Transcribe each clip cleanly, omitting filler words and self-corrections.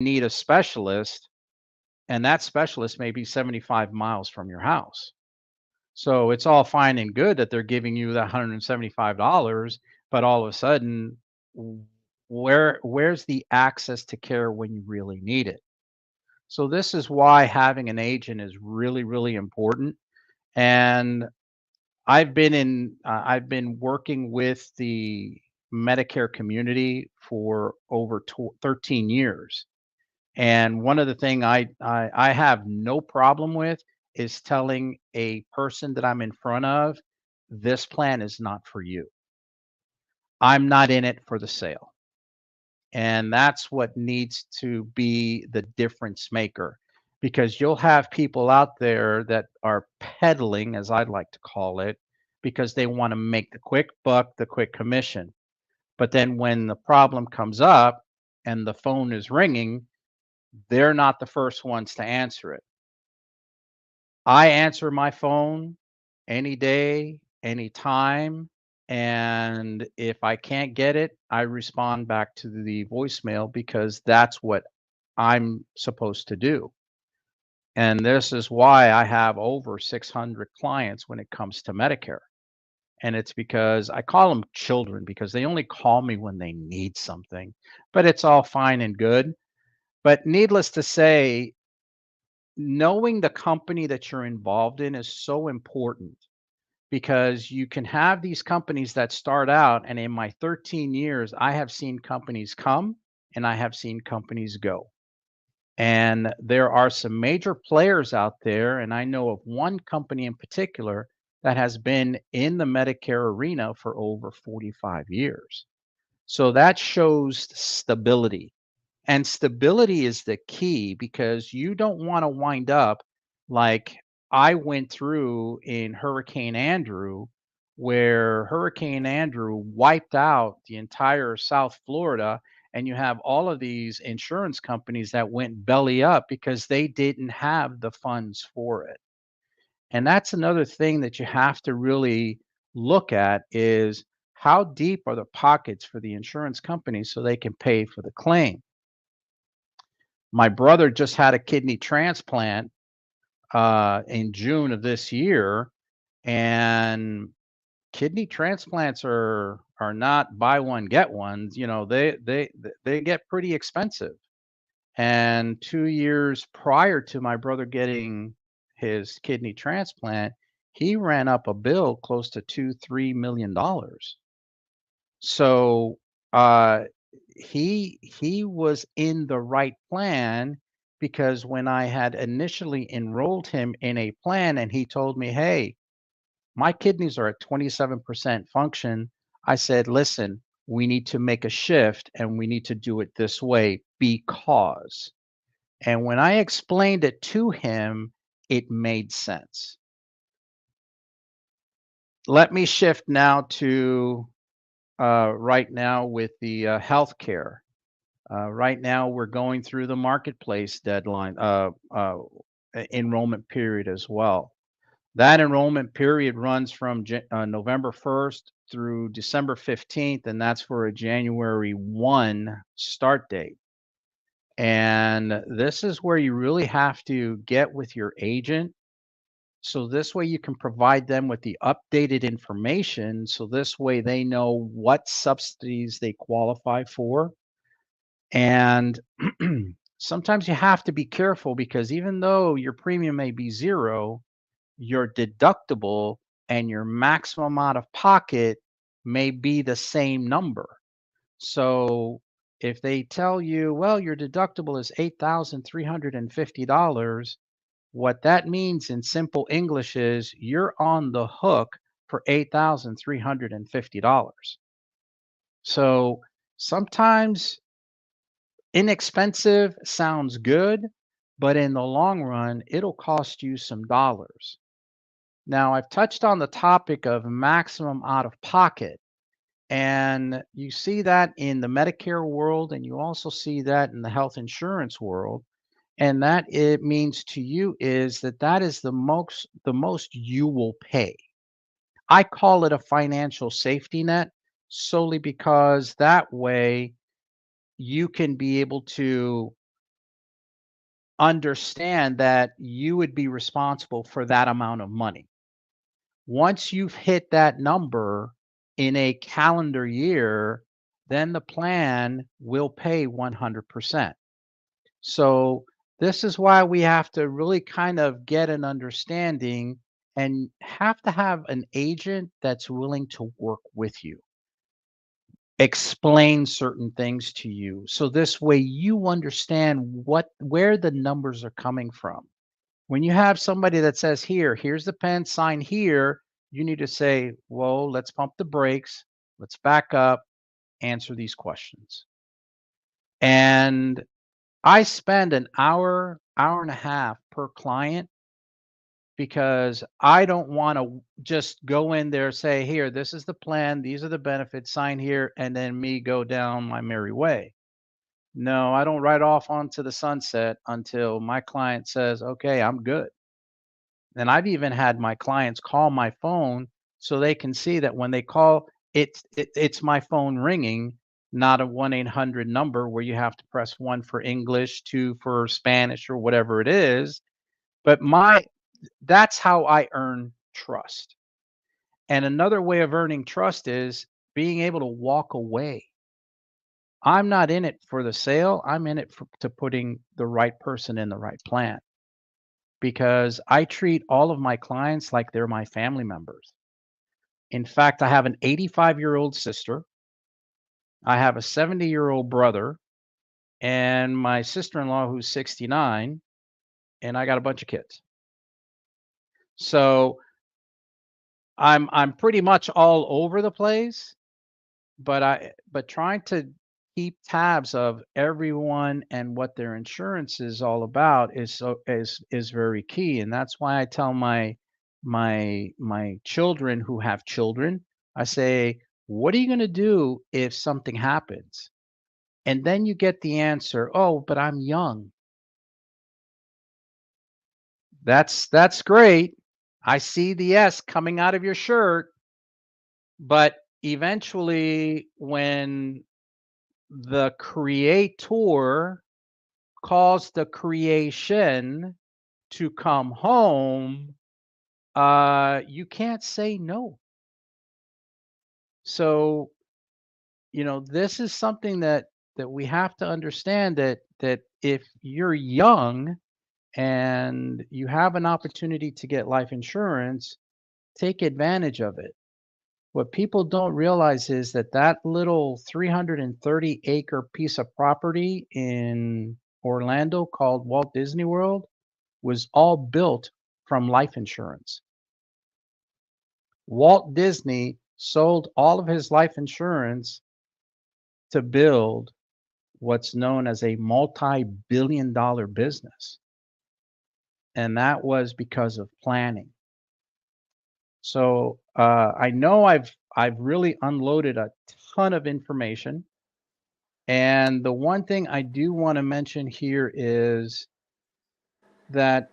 need a specialist, and that specialist may be 75 miles from your house. So it's all fine and good that they're giving you that $175, but all of a sudden, where's the access to care when you really need it? So this is why having an agent is really, really important. And I've been working with the Medicare community for over 13 years. And one of the thing I have no problem with is telling a person that I'm in front of, this plan is not for you. I'm not in it for the sale. And that's what needs to be the difference maker, because you'll have people out there that are peddling, as I'd like to call it, because they want to make the quick buck, the quick commission. But then when the problem comes up and the phone is ringing, they're not the first ones to answer it. I answer my phone any day, anytime. And if I can't get it, I respond back to the voicemail because that's what I'm supposed to do. And this is why I have over 600 clients when it comes to Medicare. And it's because I call them children because they only call me when they need something, but it's all fine and good. But needless to say, knowing the company that you're involved in is so important, because you can have these companies that start out, and in my 13 years I have seen companies come and I have seen companies go. And there are some major players out there, and I know of one company in particular that has been in the Medicare arena for over 45 years. So that shows stability. And stability is the key, because you don't want to wind up like I went through in Hurricane Andrew, where Hurricane Andrew wiped out the entire South Florida. And you have all of these insurance companies that went belly up because they didn't have the funds for it. And that's another thing that you have to really look at is how deep are the pockets for the insurance companies so they can pay for the claim. My brother just had a kidney transplant in June of this year, and kidney transplants are not buy one get ones. You know, they get pretty expensive. And 2 years prior to my brother getting his kidney transplant, he ran up a bill close to 2-3 million dollars. So uh, he was in the right plan, because when I had initially enrolled him in a plan and he told me, "Hey, my kidneys are at 27% function," I said, "Listen, we need to make a shift and we need to do it this way because." And when I explained it to him, it made sense. Let me shift now to right now with the healthcare. Right now, we're going through the marketplace deadline, enrollment period as well. That enrollment period runs from November 1st through December 15th, and that's for a January 1 start date. And this is where you really have to get with your agent. So this way you can provide them with the updated information. So this way they know what subsidies they qualify for. And sometimes you have to be careful, because even though your premium may be zero, your deductible and your maximum out of pocket may be the same number. So if they tell you, well, your deductible is $8,350, what that means in simple English is you're on the hook for $8,350. So sometimes inexpensive sounds good, but in the long run, it'll cost you some dollars. Now, I've touched on the topic of maximum out of pocket, and you see that in the Medicare world, and you also see that in the health insurance world. And that it means to you is that that is the most you will pay. I call it a financial safety net, solely because that way you can be able to understand that you would be responsible for that amount of money. Once you've hit that number in a calendar year, then the plan will pay 100%. So this is why we have to really kind of get an understanding and have to have an agent that's willing to work with you, explain certain things to you. So this way you understand where the numbers are coming from. When you have somebody that says, here's the pen, sign here, you need to say, whoa, let's pump the brakes, let's back up, answer these questions. And I spend an hour, hour and a half per client because I don't want to just go in there, say, here, this is the plan, these are the benefits, sign here, and then me go down my merry way. No, I don't ride off onto the sunset until my client says, okay, I'm good. And I've even had my clients call my phone so they can see that when they call, it's my phone ringing, not a 1-800 number where you have to press 1 for English, 2 for Spanish, or whatever it is. But that's how I earn trust. And another way of earning trust is being able to walk away. I'm not in it for the sale. I'm in it to putting the right person in the right plan, because I treat all of my clients like they're my family members. In fact, I have an 85-year-old sister, I have a 70-year-old brother, and my sister-in-law who's 69, and I got a bunch of kids. So I'm pretty much all over the place, but trying to keep tabs of everyone and what their insurance is all about is very key. And that's why I tell my children who have children, I say, what are you going to do if something happens? And then you get the answer, oh, but I'm young. That's great. I see the S coming out of your shirt, but eventually when the creator calls the creation to come home, you can't say no. So, this is something that we have to understand, that if you're young and you have an opportunity to get life insurance, take advantage of it. What people don't realize is that little 330-acre piece of property in Orlando called Walt Disney World was all built from life insurance. Walt Disney sold all of his life insurance to build what's known as a multi-billion-dollar business. And that was because of planning. So I know I've really unloaded a ton of information. And the one thing I do want to mention here is that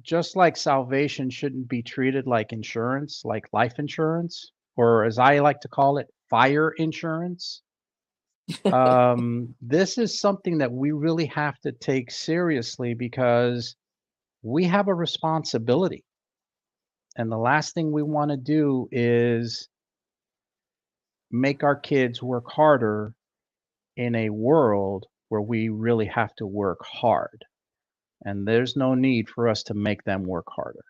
just like salvation shouldn't be treated like insurance, like life insurance, or as I like to call it, fire insurance. This is something that we really have to take seriously because we have a responsibility. And the last thing we want to do is make our kids work harder in a world where we really have to work hard. And there's no need for us to make them work harder.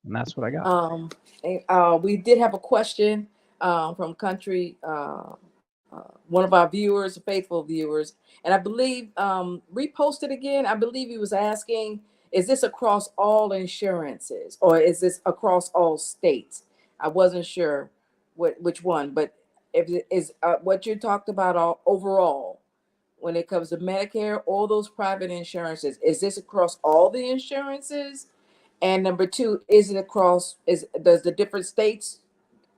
And that's what I got. We did have a question from country, one of our viewers, faithful viewers, and I believe reposted again. I believe he was asking, is this across all insurances or is this across all states? I wasn't sure which one, but if it is what you talked about overall when it comes to Medicare, all those private insurances, is this across all the insurances? And number two, is it across, does the different states,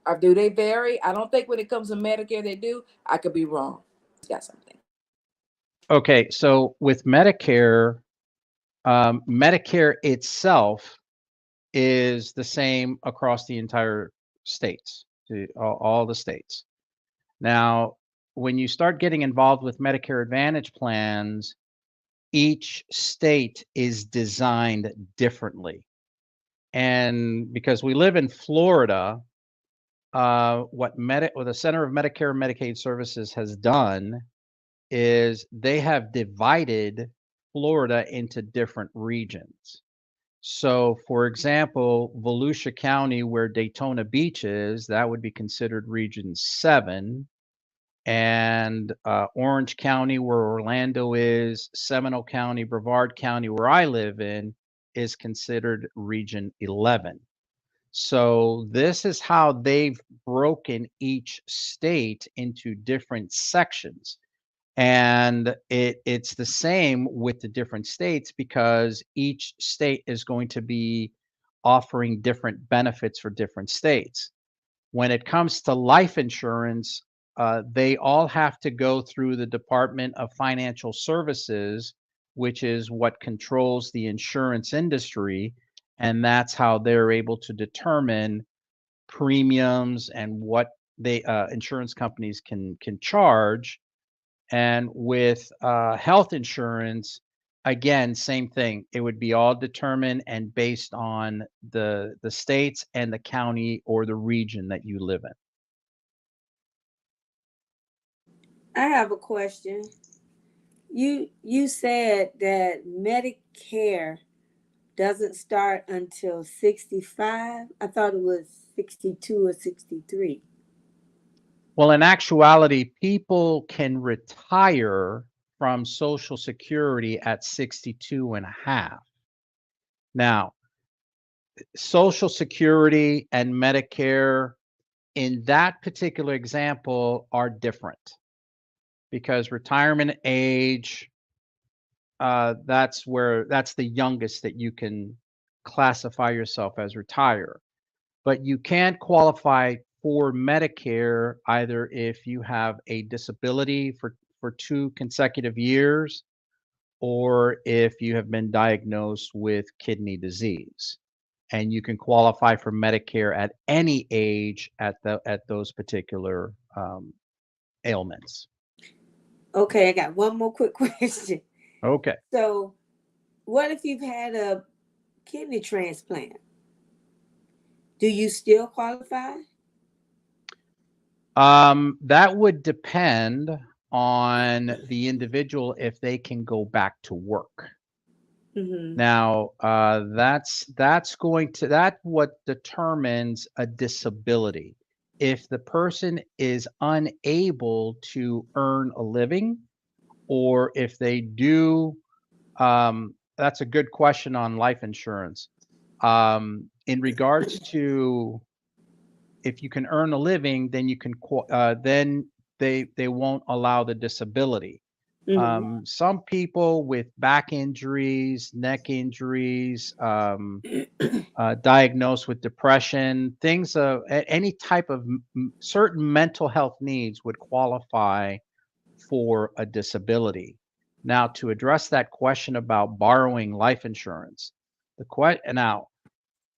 or do they vary? I don't think when it comes to Medicare they do. I could be wrong. Got something. Okay, so with Medicare, Medicare itself is the same across the entire states, all the states. Now, when you start getting involved with Medicare Advantage plans, each state is designed differently. And because we live in Florida, what the Center of Medicare and Medicaid Services has done is they have divided Florida into different regions. So, for example, Volusia County, where Daytona Beach is, that would be considered Region 7. And Orange County, where Orlando is, Seminole County, Brevard County, where I live in, is considered Region 11. So this is how they've broken each state into different sections. And it's the same with the different states because each state is going to be offering different benefits for different states. When it comes to life insurance, they all have to go through the Department of Financial Services, which is what controls the insurance industry. And that's how they're able to determine premiums and what they insurance companies can charge. And with health insurance, again, same thing. It would be all determined and based on the states and the county or the region that you live in. I have a question. You said that Medicare doesn't start until 65. I thought it was 62 or 63. Well, in actuality, people can retire from Social Security at 62 and a half. Now, Social Security and Medicare in that particular example are different because retirement age, that's the youngest that you can classify yourself as retire. But you can't qualify for Medicare either if you have a disability for 2 consecutive years or if you have been diagnosed with kidney disease. And you can qualify for Medicare at any age at those particular ailments. Okay, I got one more quick question. Okay. So, what if you've had a kidney transplant? Do you still qualify? That would depend on the individual if they can go back to work. Mm-hmm. Now, that's going to that what determines a disability. If the person is unable to earn a living, or if they do, that's a good question on life insurance. In regards to if you can earn a living, then then they won't allow the disability. Mm-hmm. Some people with back injuries, neck injuries, diagnosed with depression, things of any type of certain mental health needs would qualify for a disability. Now, to address that question about borrowing life insurance,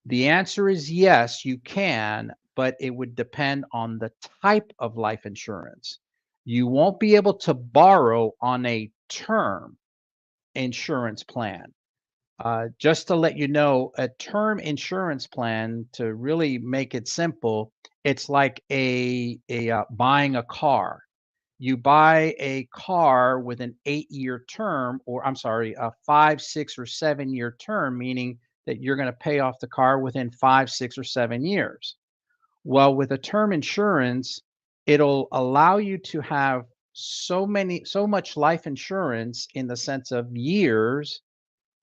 the answer is yes, you can, but it would depend on the type of life insurance. You won't be able to borrow on a term insurance plan. Just to let you know, a term insurance plan, to really make it simple, it's like buying a car. You buy a car with an 8-year term, or I'm sorry, a 5, 6, or 7-year term, meaning that you're going to pay off the car within 5, 6, or 7 years. Well, with a term insurance, it'll allow you to have so much life insurance in the sense of years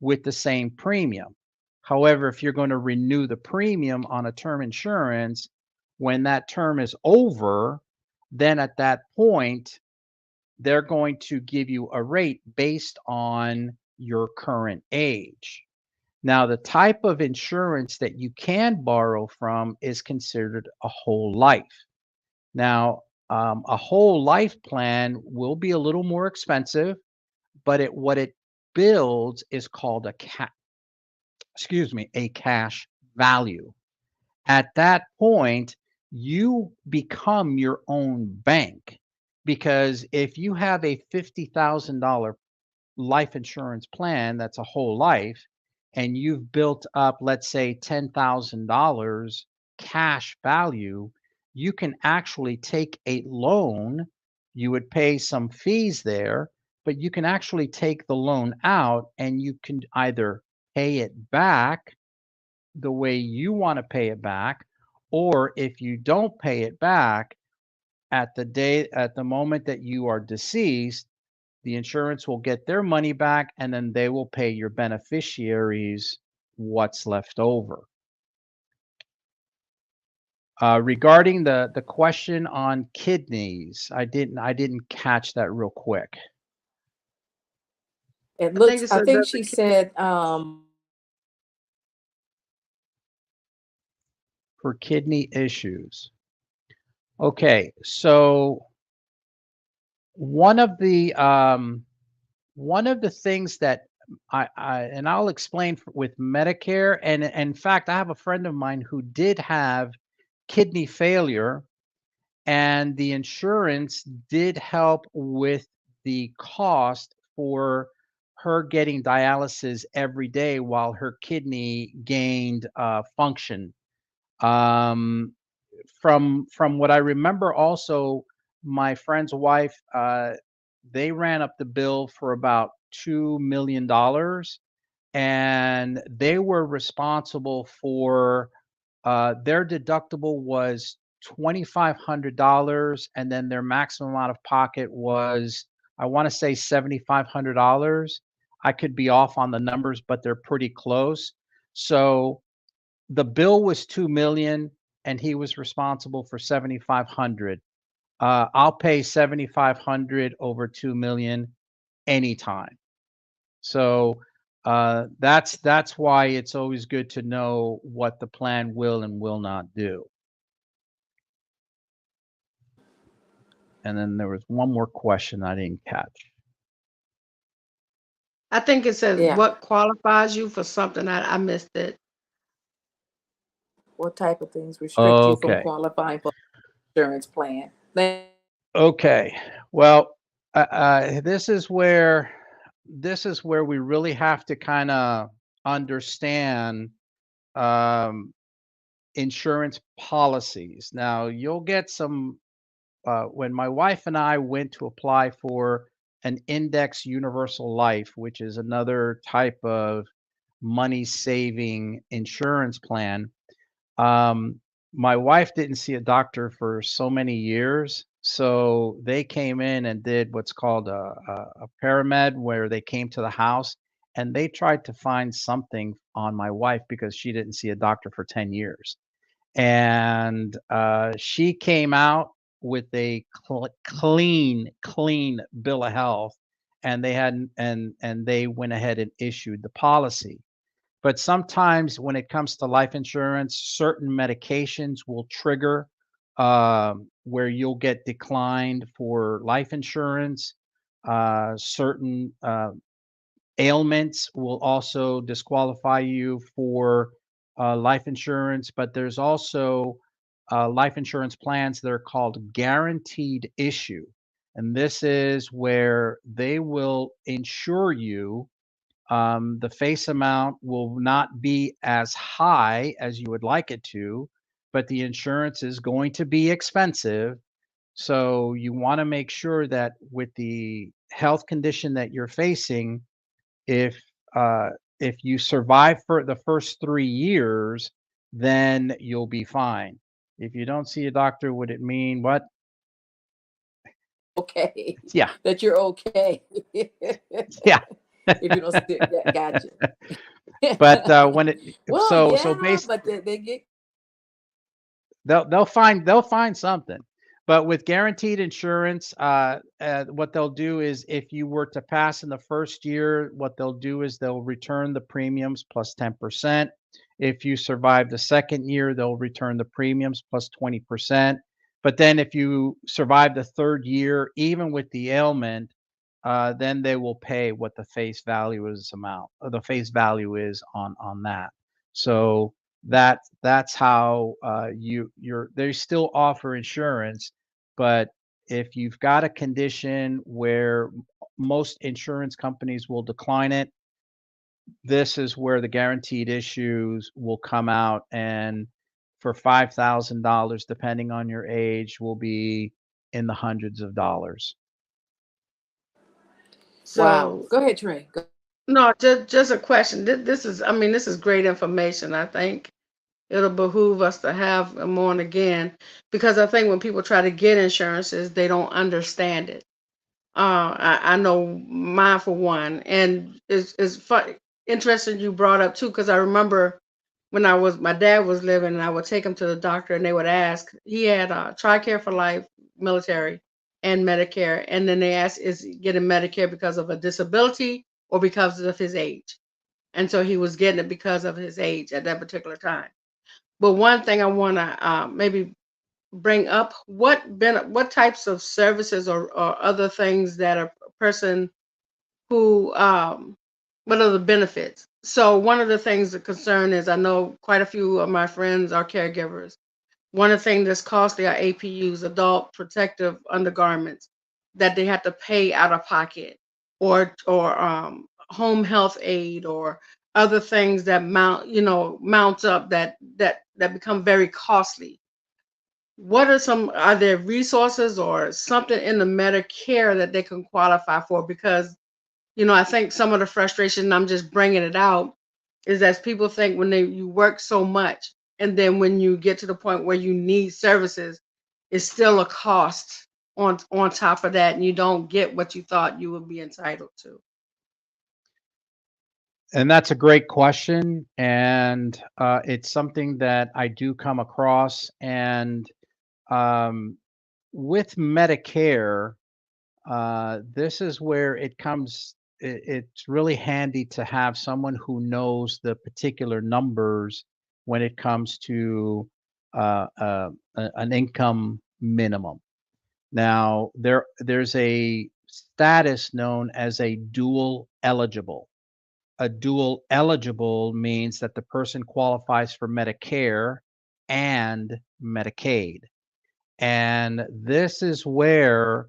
with the same premium. However, if you're going to renew the premium on a term insurance, when that term is over, then at that point, they're going to give you a rate based on your current age. Now, the type of insurance that you can borrow from is considered a whole life. Now, a whole life plan will be a little more expensive, but what it builds is called a cash value. At that point, you become your own bank because if you have a $50,000 life insurance plan that's a whole life, and you've built up, let's say, $10,000 cash value, you can actually take a loan. You would pay some fees there, but you can actually take the loan out and you can either pay it back the way you want to pay it back, or if you don't pay it back at the moment that you are deceased, the insurance will get their money back and then they will pay your beneficiaries what's left over. Regarding the question on kidneys, I didn't catch that real quick. It I think looks, it I said think that the she kid, said, For kidney issues. Okay, so one of the things that and I'll explain with Medicare, and in fact, I have a friend of mine who did have kidney failure, and the insurance did help with the cost for her getting dialysis every day while her kidney gained function. Um, from what I remember, also my friend's wife, they ran up the bill for about $2 million, and they were responsible for their deductible was $2,500, and then their maximum out of pocket was, I want to say, $7,500. I could be off on the numbers, but they're pretty close. So the bill was 2 million, and he was responsible for 7,500. I'll pay 7,500 over 2 million anytime. So that's why it's always good to know what the plan will and will not do. And then there was one more question I didn't catch. I think it says yeah, what qualifies you for something. I missed it. what type of things restrict you from Okay. qualifying for insurance plan? Okay. Well, this is where we really have to kind of understand um, insurance policies. Now, you'll get some when my wife and I went to apply for an index universal life, which is another type of money saving insurance plan. Um, my wife didn't see a doctor for so many years. So they came in and did what's called a paramed, where they came to the house and they tried to find something on my wife because she didn't see a doctor for 10 years. And she came out with a clean bill of health, and they went ahead and issued the policy. But sometimes when it comes to life insurance, certain medications will trigger where you'll get declined for life insurance. Certain ailments will also disqualify you for life insurance, but there's also life insurance plans that are called guaranteed issue. And this is where they will insure you. The face amount will not be as high as you would like it to, but the insurance is going to be expensive. So you want to make sure that with the health condition that you're facing, if uh, if you survive for the first 3 years, then you'll be fine. If you don't see a doctor, would it mean what? Okay, Yeah, that you're okay. yeah. If you don't see it, yeah, gotcha. But when it Well, so yeah, based but they get they'll find something. But with guaranteed insurance, what they'll do is if you were to pass in the first year, what they'll do is they'll return the premiums plus 10%. If you survive the second year, they'll return the premiums plus 20%. But then if you survive the third year, even with the ailment, then they will pay what the face value is amount, or the face value is on that. So that's how they still offer insurance, but if you've got a condition where most insurance companies will decline it, this is where the guaranteed issues will come out, and for $5,000, depending on your age, will be in the hundreds of dollars. Wow. So Go ahead, Trey. Go. no, just a question. This is, I mean, this is great information. I think it'll behoove us to have them on again, because I think when people try to get insurances, they don't understand it. I know mine for one, and it's fun, interesting you brought up too, because I remember when my dad was living, and I would take him to the doctor, and they would ask, he had TRICARE for life, military, and Medicare, and then they asked, is he getting Medicare because of a disability or because of his age? And so he was getting it because of his age at that particular time. But one thing I want to maybe bring up, what types of services or other things that a person who what are the benefits? So one of the things the concern is, I know quite a few of my friends are caregivers. One of the things that's costly are APUs, adult protective undergarments, that they have to pay out of pocket, or home health aid, or other things that mounts up, that become very costly. Are there resources or something in the Medicare that they can qualify for? Because, I think some of the frustration, and I'm just bringing it out, is that people think when you work so much, and then when you get to the point where you need services, it's still a cost on top of that, and you don't get what you thought you would be entitled to. And that's a great question, and it's something that I do come across. And um, with Medicare, this is where it's really handy to have someone who knows the particular numbers when it comes to an income minimum. Now, there's a status known as a dual eligible. A dual eligible means that the person qualifies for Medicare and Medicaid. And this is where,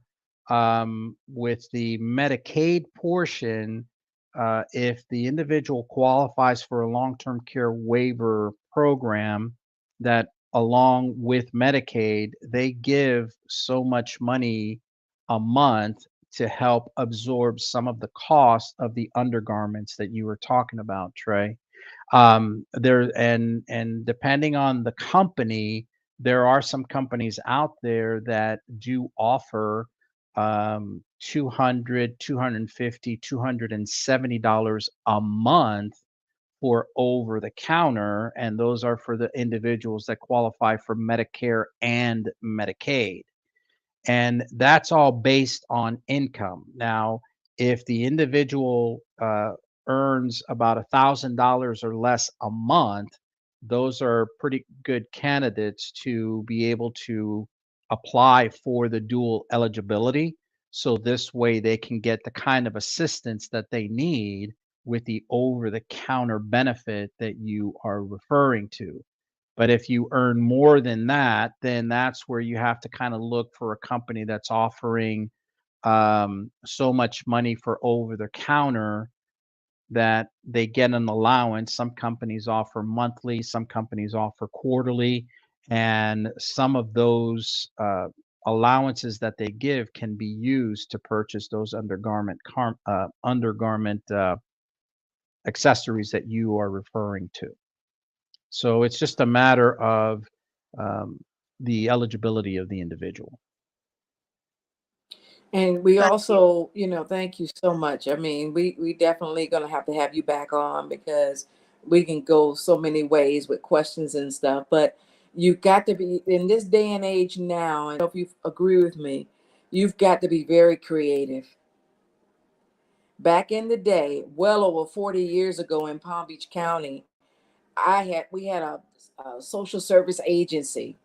with the Medicaid portion, if the individual qualifies for a long-term care waiver program, that along with Medicaid, they give so much money a month to help absorb some of the cost of the undergarments that you were talking about, Trey. And depending on the company, there are some companies out there that do offer 200, $270 a month for over the counter, and those are for the individuals that qualify for Medicare and Medicaid. And that's all based on income. Now, if the individual earns about $1,000 or less a month, those are pretty good candidates to be able to apply for the dual eligibility. So this way they can get the kind of assistance that they need with the over the counter benefit that you are referring to. But if you earn more than that, then that's where you have to kind of look for a company that's offering so much money for over the counter that they get an allowance. Some companies offer monthly, some companies offer quarterly, and some of those allowances that they give can be used to purchase those undergarment accessories that you are referring to. So it's just a matter of um, the eligibility of the individual. And we Thank you. also, thank you so much. I mean, we definitely gonna have to have you back on, because we can go so many ways with questions and stuff. But you've got to be in this day and age now, and if you agree with me, you've got to be very creative. Back in the day, well over 40 years ago in Palm Beach County, we had a social service agency,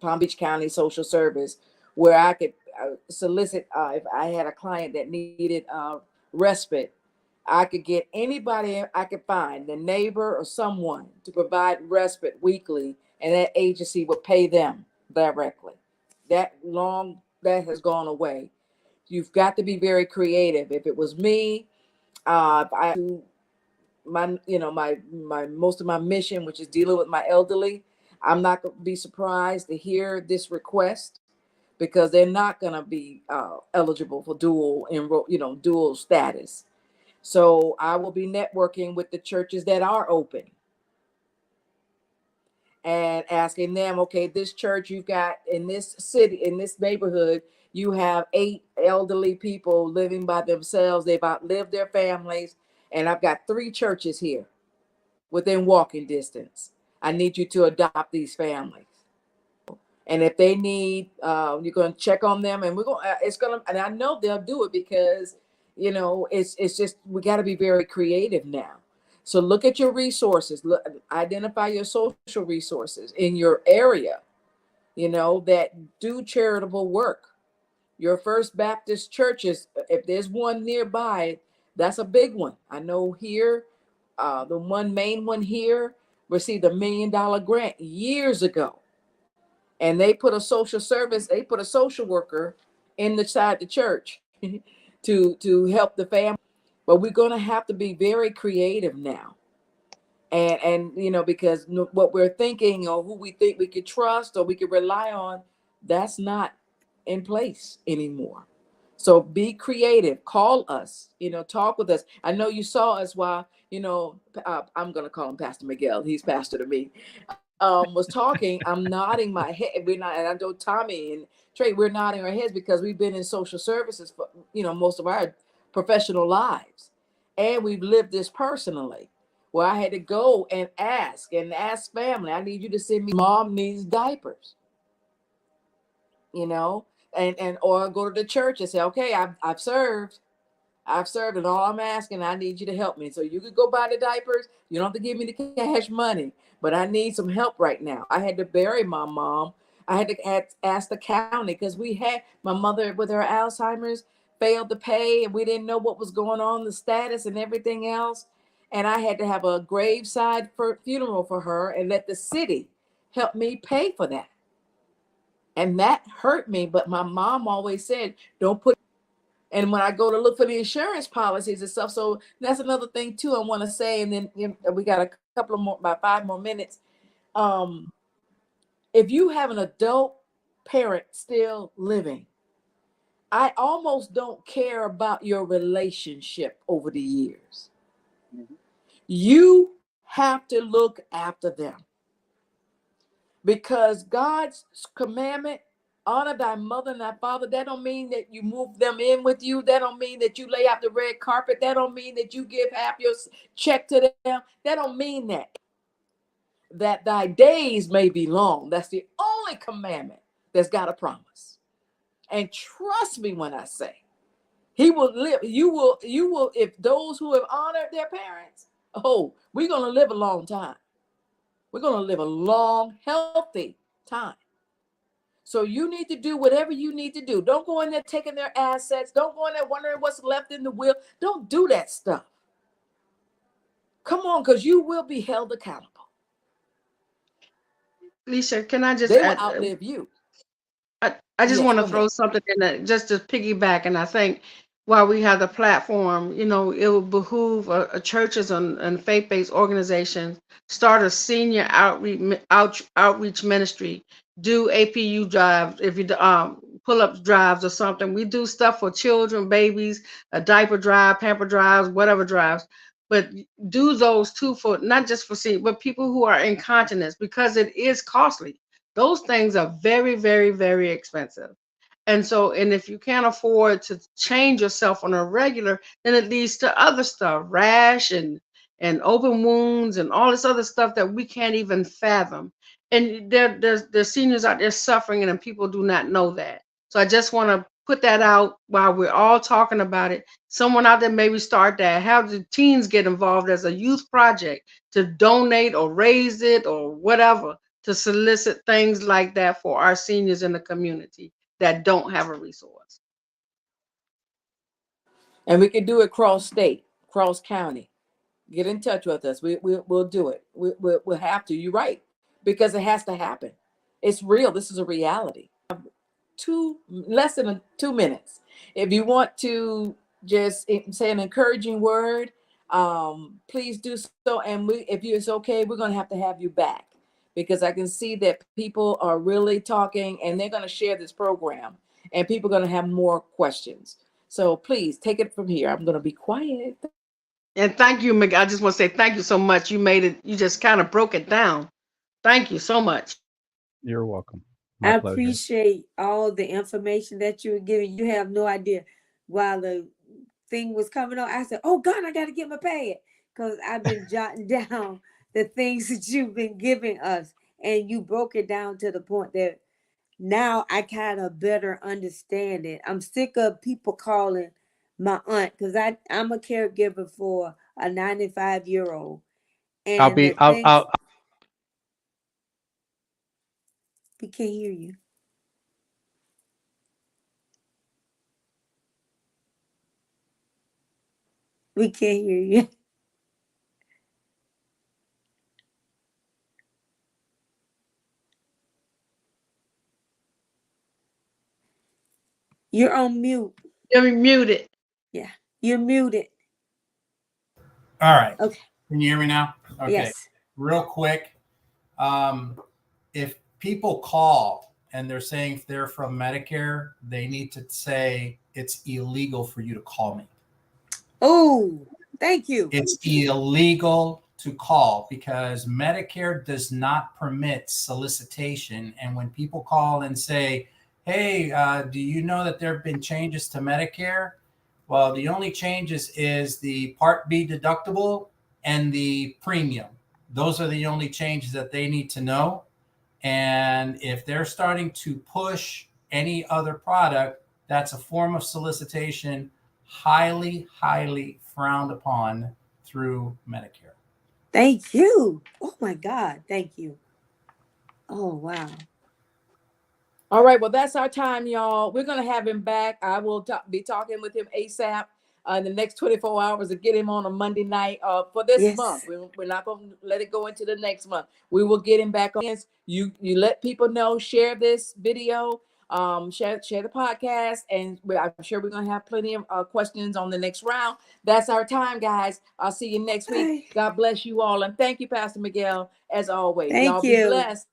Palm Beach County Social Service, where I could solicit, if I had a client that needed respite. I could get anybody I could find, the neighbor or someone, to provide respite weekly, and that agency would pay them directly. That long that has gone away. You've got to be very creative. If it was me, I my my most of my mission, which is dealing with my elderly, I'm not going to be surprised to hear this request, because they're not going to be eligible for dual status. So I will be networking with the churches that are open and asking them, okay, this church you've got in this city, in this neighborhood, you have 8 elderly people living by themselves. They've outlived their families. And I've got 3 churches here within walking distance. I need you to adopt these families. And if they need, you're going to check on them, and and I know they'll do it, because, it's just, we got to be very creative now. So look at your resources, identify your social resources in your area, that do charitable work. Your First Baptist churches, if there's one nearby, that's a big one. I know here, the main one here received $1 million grant years ago. And they put a social worker inside the church to help the family. But we're going to have to be very creative now. And because what we're thinking, or who we think we could trust or we could rely on, that's not in place anymore. So be creative. Call us, talk with us. I know you saw us while, I'm going to call him Pastor Miguel. He's pastor to me. Was talking. I'm nodding my head. And I know Tommy and Trey, we're nodding our heads because we've been in social services for, most of our professional lives. And we've lived this personally, where I had to go and ask family, I need you to send me, mom needs diapers, and or go to the church and say, okay, I've served, and all I'm asking, I need you to help me. So you could go buy the diapers. You don't have to give me the cash money, but I need some help right now. I had to bury my mom. I had to ask the county, because we had my mother with her Alzheimer's failed to pay, and we didn't know what was going on, the status and everything else. And I had to have a graveside funeral for her and let the city help me pay for that. And that hurt me. But my mom always said, don't put. And when I go to look for the insurance policies and stuff, so that's another thing too I want to say. And then we got a couple of more, about 5 more minutes. If you have an adult parent still living, I almost don't care about your relationship over the years. Mm-hmm. You have to look after them, because God's commandment, honor thy mother and thy father, that don't mean that you move them in with you. That don't mean that you lay out the red carpet. That don't mean that you give half your check to them. That don't mean that. That thy days may be long. That's the only commandment that's got a promise. And trust me when I say, he will live. You will, if those who have honored their parents, we're going to live a long time. We're going to live a long, healthy time. So you need to do whatever you need to do. Don't go in there taking their assets. Don't go in there wondering what's left in the will. Don't do that stuff. Come on, because you will be held accountable. Lisa, can I just They will add? outlive you. I just Yes, want to go throw ahead. something in there, just to piggyback. And I think while we have the platform, it would behoove churches and faith-based organizations start a senior outreach ministry, do APU drives, if you pull-up drives or something. We do stuff for children, babies, a diaper drive, pamper drives, whatever drives. But do those too, for not just for senior, but people who are incontinence, because it is costly. Those things are very, very, very expensive. And so, and if you can't afford to change yourself on a regular, then it leads to other stuff, rash and open wounds and all this other stuff that we can't even fathom. And there's seniors out there suffering, and people do not know that. So I just want to put that out while we're all talking about it. Someone out there maybe start that. Have the teens get involved as a youth project to donate or raise it or whatever, to solicit things like that for our seniors in the community that don't have a resource. And we can do it cross state, cross county. Get in touch with us. We'll do it. We'll have to. You're right. Because it has to happen. It's real. This is a reality. less than 2 minutes. If you want to just say an encouraging word, please do so. And if it's okay, we're going to have you back, because I can see that people are really talking and they're going to share this program, and people are going to have more questions. So please take it from here. I'm going to be quiet. And thank you, I just want to say thank you so much. You made it, you just kind of broke it down. Thank you so much. You're welcome. I My pleasure. appreciate all the information that you were giving. You have no idea. While the thing was coming on, I said, "Oh God, I got to get my pad," because I've been jotting down the things that you've been giving us, and you broke it down to the point that now I kind of better understand it. I'm sick of people calling my aunt, because I'm a caregiver for a 95-year-old, I'll and be. the things we can't hear you. We can't hear you. You're on mute. You're muted. Yeah, you're muted. All right. Okay. Can you hear me now? Okay. Yes. Real quick. If people call and they're saying if they're from Medicare, they need to say it's illegal for you to call me. Oh, thank you. It's illegal to call because Medicare does not permit solicitation. And when people call and say, hey, do you know that there have been changes to Medicare? Well, the only changes is the Part B deductible and the premium. Those are the only changes that they need to know. And if they're starting to push any other product, that's a form of solicitation, highly, highly frowned upon through Medicare. Thank you. Oh my God. Thank you. Oh, wow. All right, well, that's our time, y'all. We're going to have him back. I will be talking with him ASAP in the next 24 hours to get him on a Monday night for this Yes. month. We're not going to let it go into the next month. We will get him back on. You let people know, share this video, share the podcast, and I'm sure we're going to have plenty of questions on the next round. That's our time, guys. I'll see you next week. God bless you all. And thank you, Pastor Miguel, as always. Thank Y'all you. be blessed.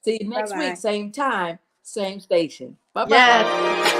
See you next Bye-bye. week, same time, same station. Bye-bye. Yes.